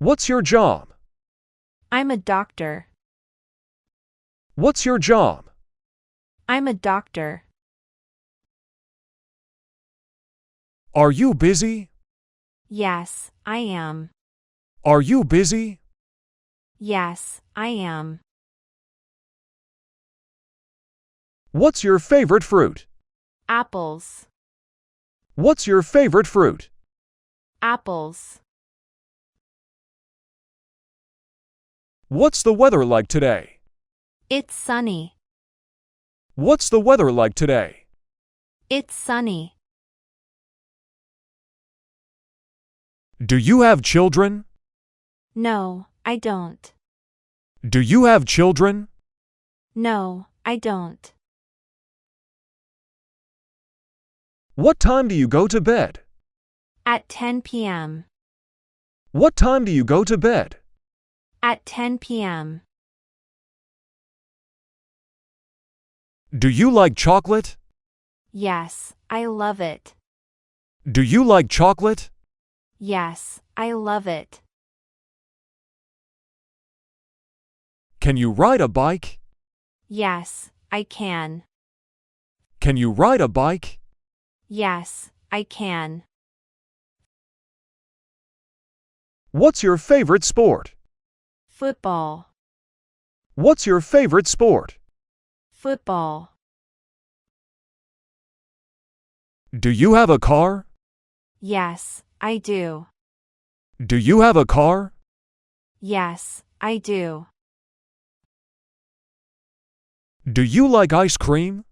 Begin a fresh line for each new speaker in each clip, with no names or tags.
What's your job?
I'm a doctor.
What's your job?
I'm a doctor.
Are you busy?
Yes, I am.
Are you busy?
Yes, I am.
What's your favorite fruit?
Apples.
What's your favorite fruit?
Apples.
What's the weather like today?
It's sunny.
What's the weather like today?
It's sunny.
Do you have children?
No, I don't.
Do you have children?
No, I don't.
What time do you go to bed?
At 10 p.m.
What time do you go to bed?
At 10 p.m.
Do you like chocolate?
Yes, I love it.
Do you like chocolate?
Yes, I love it.
Can you ride a bike?
Yes, I can.
Can you ride a bike?
Yes, I can.
What's your favorite sport?
Football.
What's your favorite sport?
Football.
Do you have a car?
Yes, I do.
Do you have a car?
Yes, I do.
Do you like ice cream?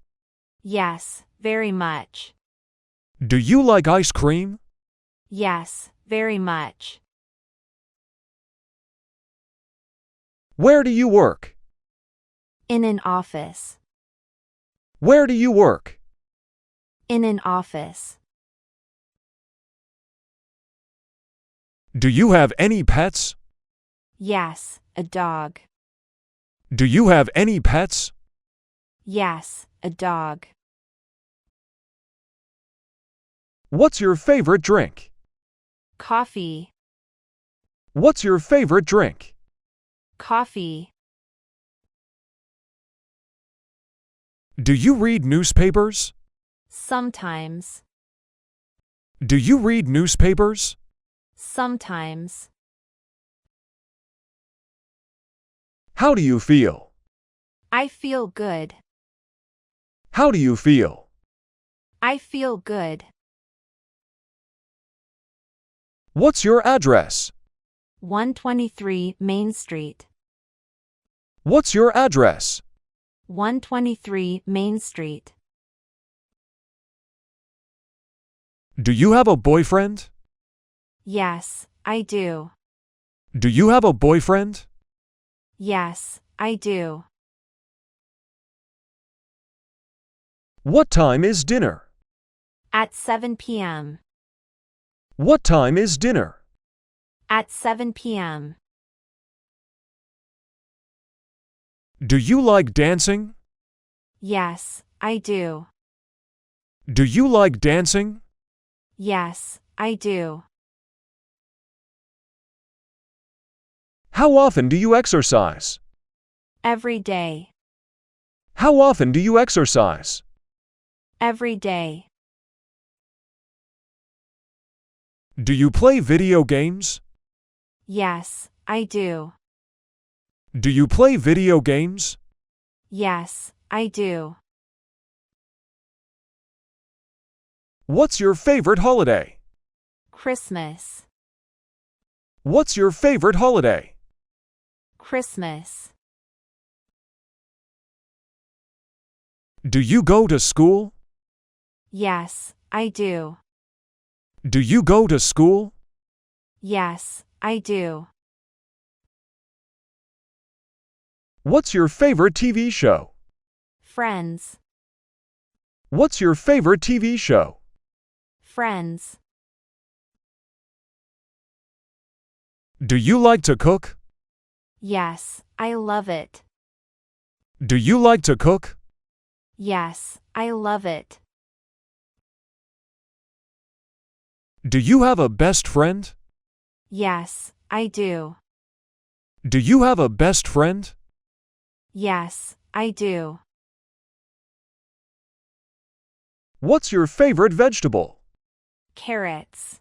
Yes, very much.
Do you like ice cream?
Yes, very much.
Where do you work?
In an office.
Where do you work?
In an office.
Do you have any pets?
Yes, a dog.
Do you have any pets?
Yes, a dog.
What's your favorite drink?
Coffee.
What's your favorite drink?
Coffee.
Do you read newspapers?
Sometimes.
Do you read newspapers?
Sometimes.
How do you feel?
I feel good.
How do you feel?
I feel good.
What's your address?
123 Main Street.
What's your address?
123 Main Street.
Do you have a boyfriend?
Yes, I do.
Do you have a boyfriend?
Yes, I do.
What time is dinner?
At 7 p.m.
What time is dinner?
At 7 p.m.
Do you like dancing?
Yes, I do.
Do you like dancing?
Yes, I do.
How often do you exercise?
Every day.
How often do you exercise?
Every day.
Do you play video games?
Yes, I do.
Do you play video games?
Yes, I do.
What's your favorite holiday?
Christmas.
What's your favorite holiday?
Christmas.
Do you go to school?
Yes, I do.
Do you go to school?
Yes, I do.
What's your favorite TV show?
Friends.
What's your favorite TV show?
Friends.
Do you like to cook?
Yes, I love it.
Do you like to cook?
Yes, I love it.
Do you have a best friend?
Yes, I do.
Do you have a best friend?
Yes, I do.
What's your favorite vegetable?
Carrots.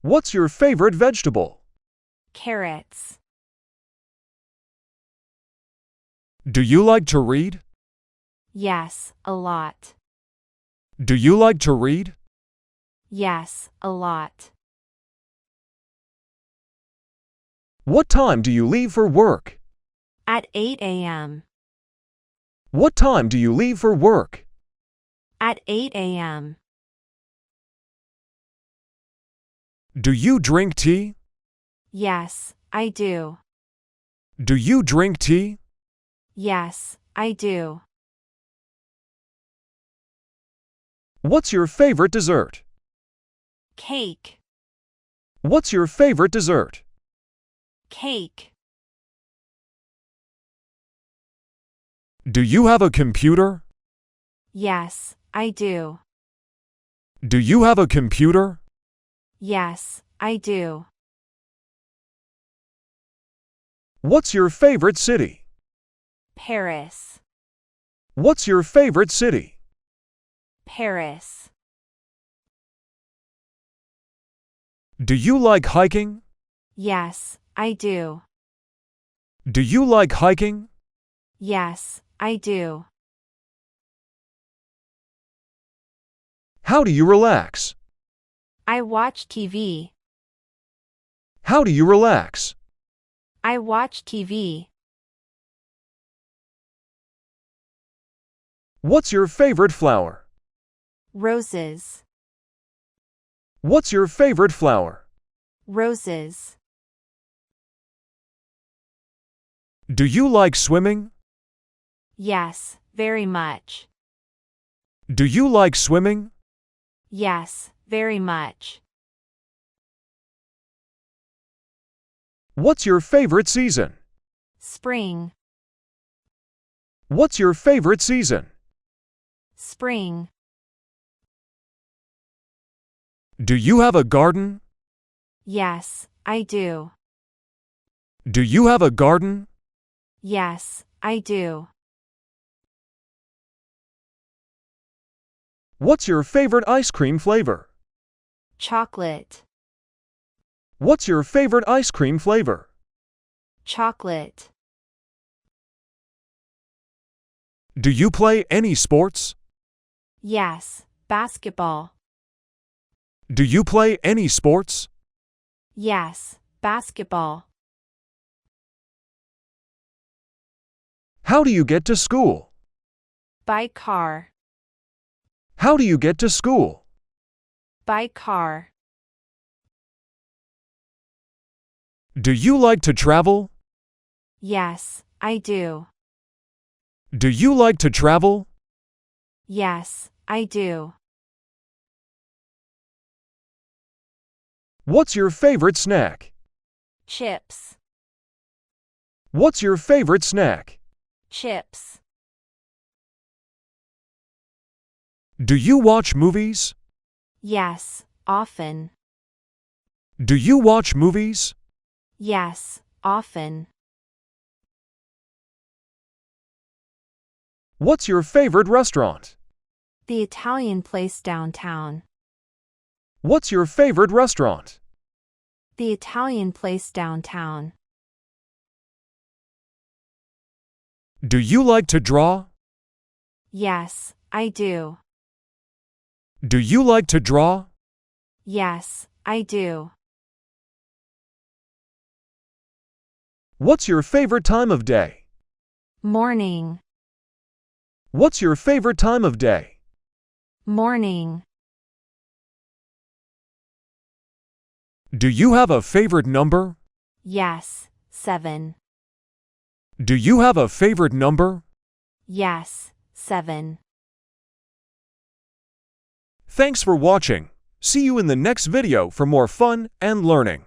What's your favorite vegetable?
Carrots.
Do you like to read?
Yes, a lot.
Do you like to read?
Yes, a lot.
What time do you leave for work?
At 8 a.m.
What time do you leave for work?
At 8 a.m.
Do you drink tea?
Yes, I do.
Do you drink tea?
Yes, I do.
What's your favorite dessert?
Cake.
What's your favorite dessert?
Cake.
Do you have a computer?
Yes, I do.
Do you have a computer?
Yes, I do.
What's your favorite city?
Paris.
What's your favorite city?
Paris.
Do you like hiking?
Yes, I do.
Do you like hiking?
Yes, I do.
How do you relax?
I watch TV.
How do you relax?
I watch TV.
What's your favorite flower?
Roses.
What's your favorite flower?
Roses.
Do you like swimming?
Yes, very much.
Do you like swimming?
Yes, very much.
What's your favorite season?
Spring.
What's your favorite season?
Spring.
Do you have a garden?
Yes, I do.
Do you have a garden?
Yes, I do.
What's your favorite ice cream flavor?
Chocolate.
What's your favorite ice cream flavor?
Chocolate.
Do you play any sports?
Yes, basketball.
Do you play any sports?
Yes, basketball.
How do you get to school?
By car.
How do you get to school?
By car.
Do you like to travel?
Yes, I do.
Do you like to travel?
Yes, I do.
What's your favorite snack?
Chips.
What's your favorite snack?
Chips.
Do you watch movies?
Yes, often.
Do you watch movies?
Yes, often.
What's your favorite restaurant?
The Italian place downtown.
What's your favorite restaurant?
The Italian place downtown.
Do you like to draw?
Yes, I do.
Do you like to draw?
Yes, I do.
What's your favorite time of day?
Morning.
What's your favorite time of day?
Morning.
Do you have a favorite number?
Yes, 7.
Do you have a favorite number?
Yes, 7.
Thanks for watching. See you in the next video for more fun and learning.